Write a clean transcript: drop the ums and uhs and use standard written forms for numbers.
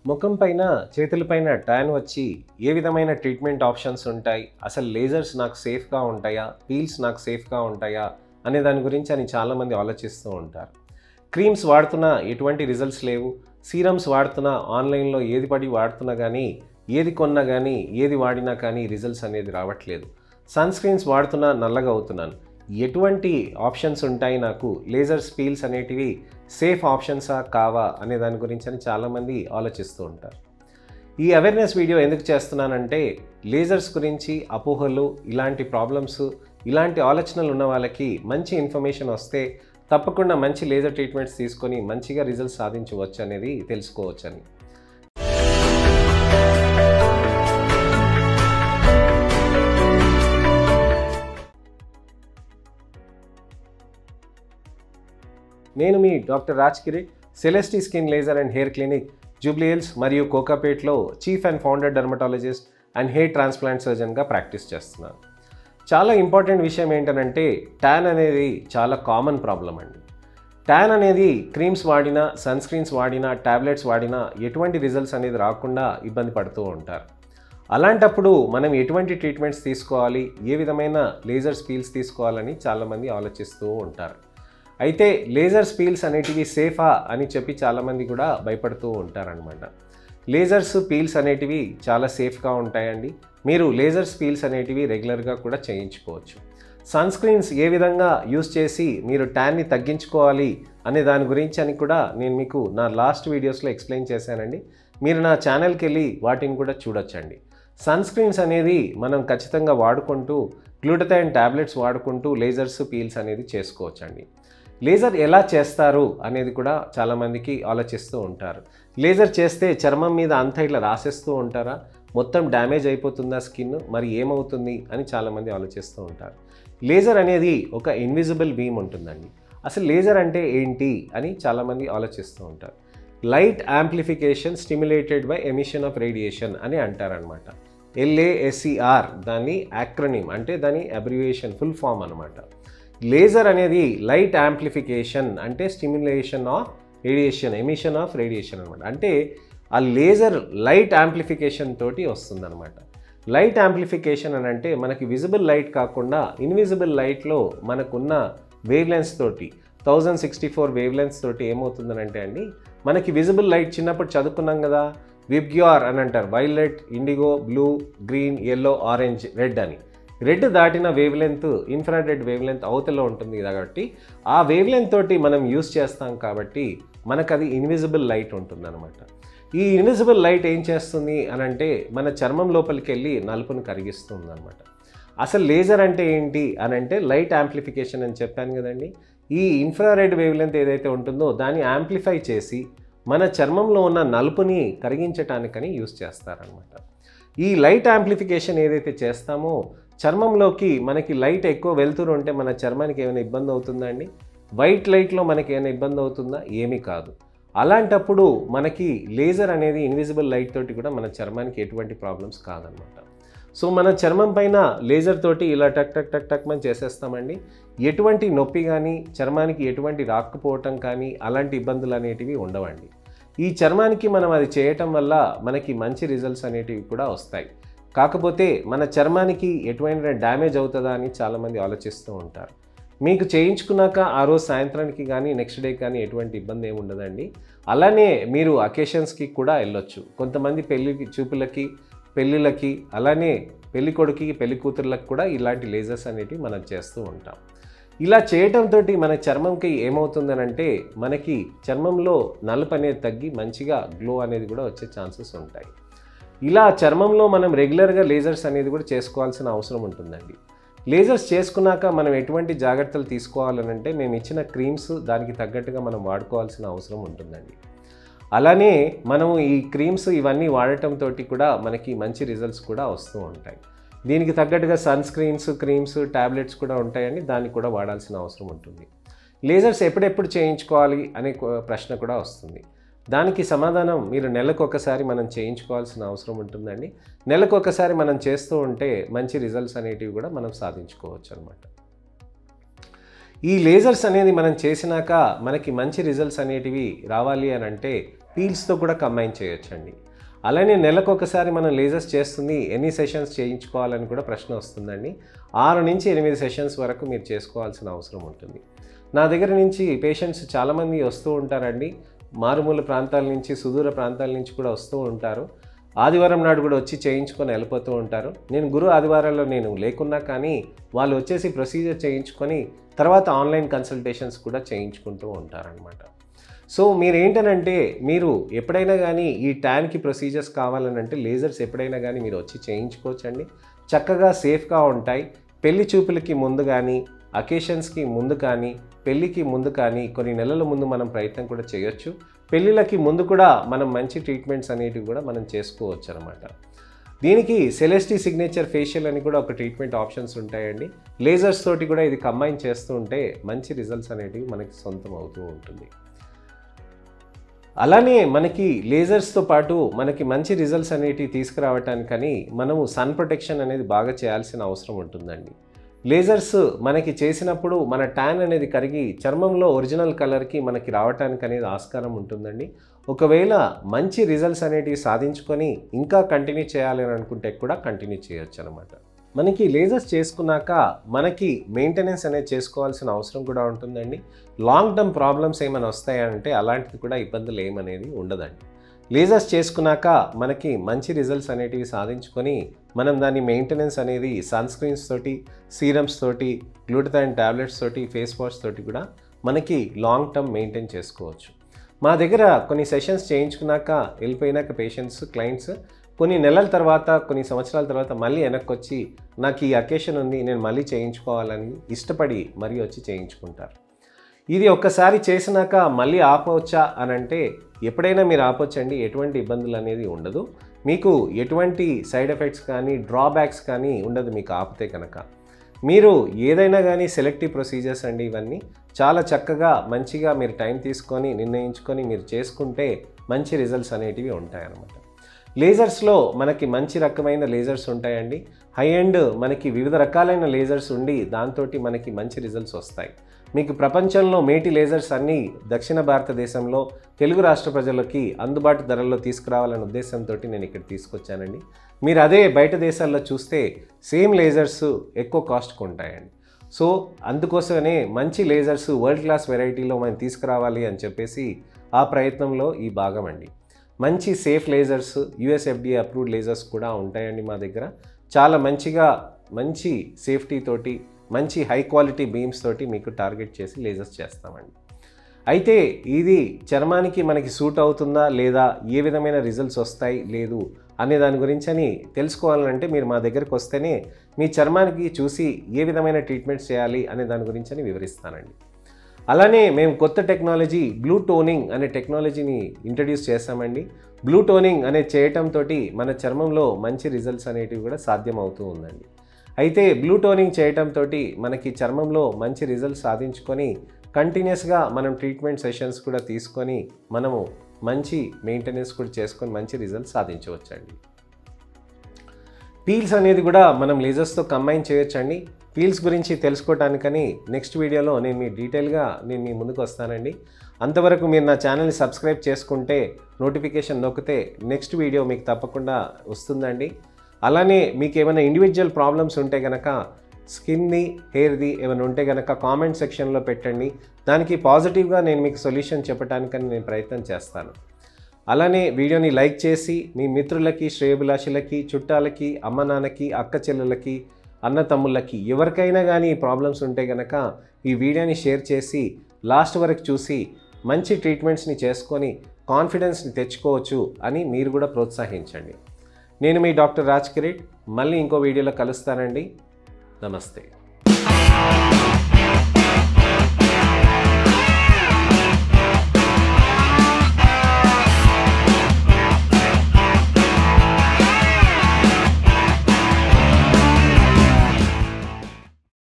ముఖం పైన చేతుల పైన ట్యాన్ వచ్చి ఏ విధమైన ట్రీట్మెంట్ ఆప్షన్స్ ఉంటాయి, అసలు లేజర్స్ నాకు సేఫ్గా ఉంటాయా, పీల్స్ నాకు సేఫ్గా ఉంటాయా అనే దాని గురించి అని చాలామంది ఆలోచిస్తూ ఉంటారు. క్రీమ్స్ వాడుతున్నా ఎటువంటి రిజల్ట్స్ లేవు, సీరమ్స్ వాడుతున్నా ఆన్లైన్లో ఏది పడి వాడుతున్నా కానీ, ఏది కొన్నా కానీ, ఏది వాడినా కానీ రిజల్ట్స్ అనేది రావట్లేదు. సన్ స్క్రీన్స్ వాడుతున్నా నల్లగా అవుతున్నాను. ఎటువంటి ఆప్షన్స్ ఉంటాయి, నాకు లేజర్స్ పీల్స్ అనేటివి సేఫ్ ఆప్షన్సా కావా అనే దాని గురించి అని చాలామంది ఆలోచిస్తూ ఉంటారు. ఈ అవేర్నెస్ వీడియో ఎందుకు చేస్తున్నానంటే, లేజర్స్ గురించి అపోహలు, ఇలాంటి ప్రాబ్లమ్స్, ఇలాంటి ఆలోచనలు ఉన్న వాళ్ళకి మంచి ఇన్ఫర్మేషన్ వస్తే తప్పకుండా మంచి లేజర్ ట్రీట్మెంట్స్ తీసుకొని మంచిగా రిజల్ట్స్ సాధించవచ్చు అనేది తెలుసుకోవచ్చని. నేను మీ doctor Raj Kirit, Celestee skin laser and hair clinic, Jubilee Hills మరియు కోకాపేట్లో chief and founder dermatologist and hair transplant సర్జన్గా ప్రాక్టీస్ చేస్తున్నాను. చాలా ఇంపార్టెంట్ విషయం ఏంటంటే, ట్యాన్ అనేది చాలా కామన్ ప్రాబ్లం అండి. ట్యాన్ అనేది క్రీమ్స్ వాడినా, సన్ స్క్రీన్స్ వాడినా, ట్యాబ్లెట్స్ వాడినా ఎటువంటి రిజల్ట్స్ అనేది రాకుండా ఇబ్బంది పడుతూ ఉంటారు. అలాంటప్పుడు మనం ఎటువంటి ట్రీట్మెంట్స్ తీసుకోవాలి, ఏ విధమైన లేజర్స్ పీల్స్ తీసుకోవాలని చాలామంది ఆలోచిస్తూ ఉంటారు. అయితే లేజర్స్ పీల్స్ అనేటివి సేఫా అని చెప్పి చాలామంది కూడా భయపడుతూ ఉంటారనమాట. లేజర్స్ పీల్స్ అనేటివి చాలా సేఫ్గా ఉంటాయండి. మీరు లేజర్స్ పీల్స్ అనేటివి రెగ్యులర్గా కూడా చేయించుకోవచ్చు. సన్ స్క్రీన్స్ ఏ విధంగా యూస్ చేసి మీరు ట్యాన్ని తగ్గించుకోవాలి అనే దాని గురించి అని కూడా నేను మీకు నా లాస్ట్ వీడియోస్లో ఎక్స్ప్లెయిన్ చేశానండి. మీరు నా ఛానల్కి వెళ్ళి వాటిని కూడా చూడొచ్చండి. సన్ స్క్రీన్స్ అనేది మనం ఖచ్చితంగా వాడుకుంటూ, గ్లూటథైన్ ట్యాబ్లెట్స్ వాడుకుంటూ లేజర్స్ పీల్స్ అనేది చేసుకోవచ్చండి. లేజర్ ఎలా చేస్తారు అనేది కూడా చాలామందికి ఆలోచిస్తూ ఉంటారు. లేజర్ చేస్తే చర్మం మీద అంతా ఇట్లా రాసేస్తూ ఉంటారా, మొత్తం డ్యామేజ్ అయిపోతుందా స్కిన్, మరి ఏమవుతుంది అని చాలామంది ఆలోచిస్తూ ఉంటారు. లేజర్ అనేది ఒక ఇన్విజిబుల్ బీమ్ ఉంటుందండి. అసలు లేజర్ అంటే ఏంటి అని చాలామంది ఆలోచిస్తూ ఉంటారు. Light amplification stimulated by emission of radiation అని అంటారనమాట. LASER దాన్ని యాక్రోనిమ్, అంటే దాని అబ్రివియేషన్, ఫుల్ ఫామ్ అనమాట. లేజర్ అనేది లైట్ యాంప్లిఫికేషన్ అంటే stimulation of radiation, emission of radiation అనమాట. అంటే ఆ లేజర్ లైట్ యాంప్లిఫికేషన్ తోటి వస్తుందన్నమాట. లైట్ యాంప్లిఫికేషన్ అని అంటే మనకి విజిబుల్ లైట్ కాకుండా ఇన్విజిబుల్ లైట్లో మనకున్న వేవ్ లెన్స్ తోటి 1064 వేవ్ లెన్స్ తోటి ఏమవుతుందనంటే అండి, మనకి విజిబుల్ లైట్ చిన్నప్పుడు చదువుకున్నాం కదా, విబ్గ్యూఆర్ అని అంటారు. Violet, indigo, blue, green, yellow, orange, red అని. రెడ్ దాటిన wave length infrared wave length అవతలో ఉంటుంది కాబట్టి ఆ వేవ్ లెంత్ తోటి మనం యూస్ చేస్తాం కాబట్టి మనకు అది ఇన్విజిబుల్ లైట్ ఉంటుందన్నమాట. ఈ ఇన్విజిబుల్ లైట్ ఏం చేస్తుంది అని అంటే, మన చర్మం లోపలికి వెళ్ళి నలుపును కరిగిస్తుంది అనమాట. అసలు లేజర్ అంటే ఏంటి అని అంటే, లైట్ యాంప్లిఫికేషన్ అని చెప్పాను కదండి. ఈ ఇన్ఫ్రారెడ్ వేవ్ లెంత్ ఏదైతే ఉంటుందో దాన్ని యాంప్లిఫై చేసి మన చర్మంలో ఉన్న నలుపుని కరిగించటానికని యూస్ చేస్తారనమాట. ఈ లైట్ యాంప్లిఫికేషన్ ఏదైతే చేస్తామో, చర్మంలోకి మనకి లైట్ ఎక్కువ వెళ్తూ ఉంటే మన చర్మానికి ఏమైనా ఇబ్బంది అవుతుందా అండి? వైట్ లైట్లో మనకి ఏమైనా ఇబ్బంది అవుతుందా? ఏమీ కాదు. అలాంటప్పుడు మనకి లేజర్ అనేది ఇన్విజిబుల్ లైట్ తోటి కూడా మన చర్మానికి ఎటువంటి ప్రాబ్లమ్స్ కాదనమాట. సో మన చర్మం పైన లేజర్ తోటి ఇలా టక్ టక్ టక్ టక్ మనం చేసేస్తామండి. ఎటువంటి నొప్పి కానీ, చర్మానికి ఎటువంటి రాక్కుపోవటం కానీ, అలాంటి ఇబ్బందులు అనేటివి ఉండవండి. ఈ చర్మానికి మనం అది చేయటం వల్ల మనకి మంచి రిజల్ట్స్ అనేటివి కూడా వస్తాయి. కాకపోతే మన చర్మానికి ఎటువంటి డ్యామేజ్ అవుతుందా అని చాలామంది ఆలోచిస్తూ ఉంటారు. మీకు చేయించుకున్నాక ఆ రోజు సాయంత్రానికి కానీ, నెక్స్ట్ డే కానీ ఎటువంటి ఇబ్బంది ఏమి ఉండదండి. అలానే మీరు అకేషన్స్కి కూడా వెళ్ళొచ్చు. కొంతమంది పెళ్ళికి, చూపులకి, పెళ్ళిళ్ళకి, అలానే పెళ్లి కొడుకుకి, పెళ్లి కూతుర్లకు కూడా ఇలాంటి లేజర్స్ అనేటివి మనం చేస్తూ ఉంటాం. ఇలా చేయటంతో మన చర్మంకి ఏమవుతుందనంటే, మనకి చర్మంలో నలుపు అనేది తగ్గి మంచిగా గ్లో అనేది కూడా వచ్చే ఛాన్సెస్ ఉంటాయి. ఇలా చర్మంలో మనం రెగ్యులర్గా లేజర్స్ అనేది కూడా చేసుకోవాల్సిన అవసరం ఉంటుందండి. లేజర్స్ చేసుకున్నాక మనం ఎటువంటి జాగ్రత్తలు తీసుకోవాలనంటే, మేము ఇచ్చిన క్రీమ్స్ దానికి తగ్గట్టుగా మనం వాడుకోవాల్సిన అవసరం ఉంటుందండి. అలానే మనము ఈ క్రీమ్స్ ఇవన్నీ వాడటంతో కూడా మనకి మంచి రిజల్ట్స్ కూడా వస్తూ ఉంటాయి. దీనికి తగ్గట్టుగా సన్ స్క్రీన్స్, క్రీమ్స్, ట్యాబ్లెట్స్ కూడా ఉంటాయండి. దాన్ని కూడా వాడాల్సిన అవసరం ఉంటుంది. లేజర్స్ ఎప్పుడెప్పుడు చేయించుకోవాలి అనే ప్రశ్న కూడా వస్తుంది. దానికి సమాధానం, మీరు నెలకు ఒకసారి మనం చేయించుకోవాల్సిన అవసరం ఉంటుందండి. నెలకు ఒకసారి మనం చేస్తూ ఉంటే మంచి రిజల్ట్స్ అనేటివి కూడా మనం సాధించుకోవచ్చు అన్నమాట. ఈ లేజర్స్ అనేది మనం చేసినాక మనకి మంచి రిజల్ట్స్ అనేటివి రావాలి అని అంటే పీల్స్తో కూడా కంబైన్ చేయొచ్చండి. అలానే నెలకొకసారి మనం లేజర్స్ చేస్తుంది ఎన్ని సెషన్స్ చేయించుకోవాలని కూడా ప్రశ్న వస్తుందండి. 6 నుంచి 8 సెషన్స్ వరకు మీరు చేసుకోవాల్సిన అవసరం ఉంటుంది. నా దగ్గర నుంచి పేషెంట్స్ చాలామంది వస్తూ ఉంటారండి. మారుమూల ప్రాంతాల నుంచి, సుదూర ప్రాంతాల నుంచి కూడా వస్తూ ఉంటారు. ఆదివారం నాడు కూడా వచ్చి చేయించుకొని వెళ్ళిపోతూ ఉంటారు. నేను గురు ఆదివారాల్లో నేను లేకున్నా కానీ వాళ్ళు వచ్చేసి ప్రొసీజర్ చేయించుకొని తర్వాత ఆన్లైన్ కన్సల్టేషన్స్ కూడా చేయించుకుంటూ ఉంటారనమాట. సో మీరేంటనంటే మీరు ఎప్పుడైనా కానీ ఈ ట్యాన్కి ప్రొసీజర్స్ కావాలనంటే లేజర్స్ ఎప్పుడైనా కానీ మీరు వచ్చి చేయించుకోవచ్చండి. చక్కగా సేఫ్గా ఉంటాయి. పెళ్లి చూపులకి ముందు కానీ, అకేషన్స్కి ముందు కానీ, పెళ్ళికి ముందు కానీ కొన్ని నెలల ముందు మనం ప్రయత్నం కూడా చేయొచ్చు. పెళ్ళిళ్ళకి ముందు కూడా మనం మంచి ట్రీట్మెంట్స్ అనేటివి కూడా మనం చేసుకోవచ్చు అనమాట. దీనికి సెలెస్టీ సిగ్నేచర్ ఫేషియల్ అని కూడా ఒక ట్రీట్మెంట్ ఆప్షన్స్ ఉంటాయండి. లేజర్స్ తోటి కూడా ఇది కంబైన్ చేస్తూ ఉంటే మంచి రిజల్ట్స్ అనేటివి మనకి సొంతం అవుతూ ఉంటుంది. అలానే మనకి లేజర్స్తో పాటు మనకి మంచి రిజల్ట్స్ అనేటివి తీసుకురావటానికని మనము సన్ ప్రొటెక్షన్ అనేది బాగా చేయాల్సిన అవసరం ఉంటుందండి. లేజర్స్ మనకి చేసినప్పుడు మన ట్యాన్ అనేది కరిగి చర్మంలో ఒరిజినల్ కలర్కి మనకి రావటానికి అనేది ఆస్కారం ఉంటుందండి. ఒకవేళ మంచి రిజల్ట్స్ అనేటివి సాధించుకొని ఇంకా కంటిన్యూ చేయాలి అని అనుకుంటే కూడా కంటిన్యూ చేయొచ్చు అనమాట. మనకి లేజర్స్ చేసుకున్నాక మనకి మెయింటెనెన్స్ అనేది చేసుకోవాల్సిన అవసరం కూడా ఉంటుందండి. లాంగ్ టర్మ్ ప్రాబ్లమ్స్ ఏమైనా వస్తాయంటే అలాంటిది కూడా ఇబ్బందులు ఏమనేది ఉండదండి. లేజర్స్ చేసుకున్నాక మనకి మంచి రిజల్ట్స్ అనేటివి సాధించుకొని మనం దాని మెయింటెనెన్స్ అనేది సన్ స్క్రీన్స్ తోటి, సీరమ్స్ తోటి, గ్లూటథైన్ టాబ్లెట్స్ తోటి, ఫేస్ వాష్ తోటి కూడా మనకి లాంగ్ టర్మ్ మెయింటైన్ చేసుకోవచ్చు. మా దగ్గర కొన్ని సెషన్స్ చేయించుకున్నాక వెళ్ళిపోయినాక పేషెంట్స్, క్లయింట్స్ కొన్ని నెలల తర్వాత, కొన్ని సంవత్సరాల తర్వాత మళ్ళీ వెనక్కి వచ్చి నాకు ఈ అకేషన్ ఉంది, నేను మళ్ళీ చేయించుకోవాలని ఇష్టపడి మరీ వచ్చి చేయించుకుంటారు. ఇది ఒక్కసారి చేసినాక మళ్ళీ ఆపవచ్చా అని అంటే ఎప్పుడైనా మీరు ఆపొచ్చండి. ఎటువంటి ఇబ్బందులు అనేది ఉండదు. మీకు ఎటువంటి సైడ్ ఎఫెక్ట్స్ కానీ, డ్రాబ్యాక్స్ కానీ ఉండదు మీకు ఆపితే కనుక. మీరు ఏదైనా కానీ సెలెక్టివ్ ప్రొసీజర్స్ అండి ఇవన్నీ. చాలా చక్కగా మంచిగా మీరు టైం తీసుకొని నిర్ణయించుకొని మీరు చేసుకుంటే మంచి రిజల్ట్స్ అనేటివి ఉంటాయన్నమాట. లేజర్స్లో మనకి మంచి రకమైన లేజర్స్ ఉంటాయండి. హై ఎండ్ మనకి వివిధ రకాలైన లేజర్స్ ఉండి దాంతో మనకి మంచి రిజల్ట్స్ వస్తాయి. మీకు ప్రపంచంలో మేటి లేజర్స్ అన్నీ దక్షిణ భారతదేశంలో తెలుగు రాష్ట్ర ప్రజలకి అందుబాటు ధరల్లో తీసుకురావాలనే ఉద్దేశంతో నేను ఇక్కడ తీసుకొచ్చానండి. మీరు అదే బయట దేశాల్లో చూస్తే సేమ్ లేజర్స్ ఎక్కువ కాస్ట్కి ఉంటాయండి. సో అందుకోసమే మంచి లేజర్స్ వరల్డ్ క్లాస్ వెరైటీలో మనం తీసుకురావాలి అని చెప్పేసి ఆ ప్రయత్నంలో ఈ భాగం అండి. మంచి safe lasers, USFDA approved lasers కూడా ఉంటాయండి మా దగ్గర. చాలా మంచిగా మంచి సేఫ్టీ తోటి, మంచి హై క్వాలిటీ బీమ్స్ తోటి మీకు టార్గెట్ చేసి లేజర్స్ చేస్తామండి. అయితే ఇది చర్మానికి మనకి సూట్ అవుతుందా లేదా, ఏ విధమైన రిజల్ట్స్ వస్తాయి లేదు అనే దాని గురించి అని తెలుసుకోవాలంటే మీరు మా దగ్గరికి వస్తేనే మీ చర్మానికి చూసి ఏ విధమైన ట్రీట్మెంట్స్ చేయాలి అనే దాని గురించి అని వివరిస్తానండి. అలానే మేము కొత్త టెక్నాలజీ బ్లూ టోనింగ్ అనే టెక్నాలజీని ఇంట్రడ్యూస్ చేస్తామండి. బ్లూ టోనింగ్ అనేది చేయటంతో మన చర్మంలో మంచి రిజల్ట్స్ అనేటివి కూడా సాధ్యం అవుతూ ఉందండి. అయితే బ్లూ టోనింగ్ చేయటంతో మనకి చర్మంలో మంచి రిజల్ట్స్ సాధించుకొని కంటిన్యూస్గా మనం ట్రీట్మెంట్ సెషన్స్ కూడా తీసుకొని మనము మంచి మెయింటెనెన్స్ కూడా చేసుకొని మంచి రిజల్ట్స్ సాధించవచ్చండి. పీల్స్ అనేది కూడా మనం లేజర్స్తో కంబైన్ చేయొచ్చండి. పీల్స్ గురించి తెలుసుకోవటానికని నెక్స్ట్ వీడియోలో నేను మీ ముందుకు వస్తానండి. అంతవరకు మీరు నా ఛానల్ని సబ్స్క్రైబ్ చేసుకుంటే నోటిఫికేషన్ నొక్కితే నెక్స్ట్ వీడియో మీకు తప్పకుండా వస్తుందండి. అలానే మీకు ఏమైనా ఇండివిజువల్ ప్రాబ్లమ్స్ ఉంటే కనుక స్కిన్ది, హెయిర్ది ఏమైనా ఉంటే కనుక కామెంట్ సెక్షన్లో పెట్టండి. దానికి పాజిటివ్గా నేను మీకు సొల్యూషన్ చెప్పడానికని నేను ప్రయత్నం చేస్తాను. అలానే వీడియోని లైక్ చేసి మీ మిత్రులకి, శ్రేయోభిలాషులకి, చుట్టాలకి, అమ్మ నాన్నకి, అక్క చెల్లెలకి, అన్న తమ్ముళ్ళకి ఎవరికైనా కానీ ప్రాబ్లమ్స్ ఉంటే కనుక ఈ వీడియోని షేర్ చేసి లాస్ట్ వరకు చూసి మంచి ట్రీట్మెంట్స్ని చేసుకొని కాన్ఫిడెన్స్ని తెచ్చుకోవచ్చు అని మీరు కూడా ప్రోత్సహించండి. నేను మీ డాక్టర్ రాజ్ కిరీట్. మళ్ళీ ఇంకో వీడియోలో కలుస్తానండి. నమస్తే.